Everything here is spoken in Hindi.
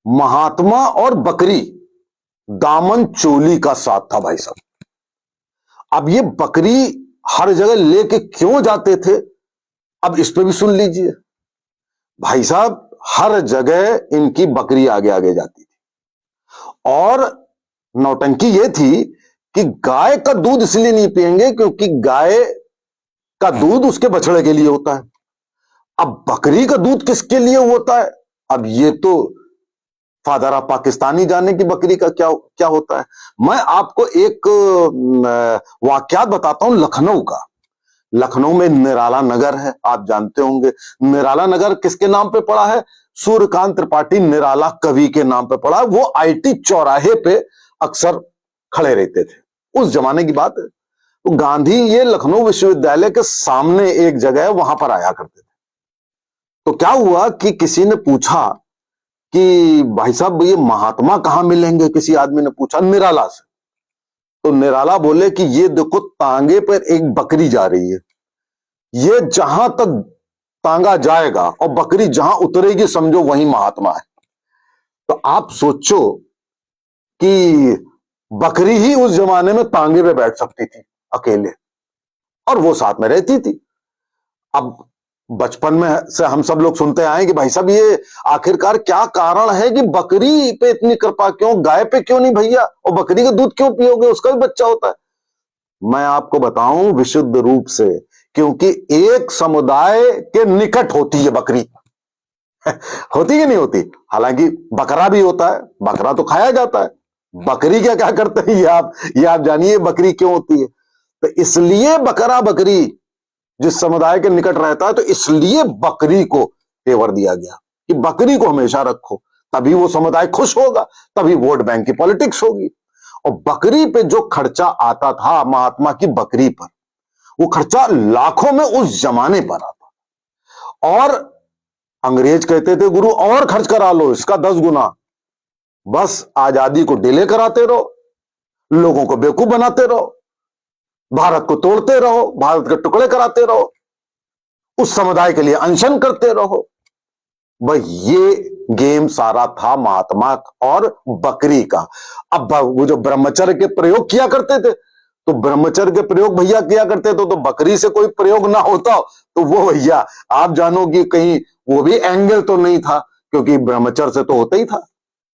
महात्मा और बकरी दामन चोली का साथ था भाई साहब। अब ये बकरी हर जगह लेके क्यों जाते थे, अब इस पे भी सुन लीजिए भाई साहब। हर जगह इनकी बकरी आगे आगे जाती थी और नौटंकी ये थी कि गाय का दूध इसलिए नहीं पिएंगे क्योंकि गाय का दूध उसके बछड़े के लिए होता है। अब बकरी का दूध किसके लिए होता है, अब ये तो फादर ऑफ पाकिस्तानी जाने की बकरी का क्या क्या होता है। मैं आपको एक वाकयात बताता हूं लखनऊ का। लखनऊ में निराला नगर है, आप जानते होंगे। निराला नगर किसके नाम पे पड़ा है, सूर्यकांत त्रिपाठी निराला कवि के नाम पे पड़ा है। वो आईटी चौराहे पे अक्सर खड़े रहते थे, उस जमाने की बात है। तो गांधी ये लखनऊ विश्वविद्यालय के सामने एक जगह है, वहां पर आया करते थे। तो क्या हुआ कि किसी ने पूछा कि भाई साहब ये महात्मा कहां मिलेंगे, किसी आदमी ने पूछा निराला से। तो निराला बोले कि ये देखो तांगे पर एक बकरी जा रही है, ये जहां तक तांगा जाएगा और बकरी जहां उतरेगी समझो वही महात्मा है। तो आप सोचो कि बकरी ही उस जमाने में तांगे पे बैठ सकती थी अकेले और वो साथ में रहती थी। अब बचपन में से हम सब लोग सुनते आए कि भाई साहब ये आखिरकार क्या कारण है कि बकरी पे इतनी कृपा क्यों, गाय पे क्यों नहीं भैया, और बकरी का दूध क्यों पियोगे, उसका भी बच्चा होता है। मैं आपको बताऊं विशुद्ध रूप से, क्योंकि एक समुदाय के निकट होती है बकरी होती कि नहीं होती। हालांकि बकरा भी होता है, बकरा तो खाया जाता है, बकरी क्या क्या करते हैं ये आप जानिए बकरी क्यों होती है। तो इसलिए बकरा बकरी जिस समुदाय के निकट रहता है, तो इसलिए बकरी को तेवर दिया गया कि बकरी को हमेशा रखो, तभी वो समुदाय खुश होगा, तभी वोट बैंक की पॉलिटिक्स होगी। और बकरी पे जो खर्चा आता था महात्मा की बकरी पर, वो खर्चा लाखों में उस जमाने पर आता। और अंग्रेज कहते थे गुरु और खर्च करा लो इसका 10 गुना, बस आजादी को डिले कराते रहो, लोगों को बेवकूफ बनाते रहो, भारत को तोड़ते रहो, भारत के टुकड़े कराते रहो, उस समुदाय के लिए अनशन करते रहो। भाई ये गेम सारा था महात्मा और बकरी का। अब वो जो ब्रह्मचर्य के प्रयोग किया करते थे, तो ब्रह्मचर्य के प्रयोग भैया किया करते थे, तो बकरी से कोई प्रयोग ना होता तो वो भैया आप जानो कि कहीं वो भी एंगल तो नहीं था, क्योंकि ब्रह्मचर्य से तो होता ही था।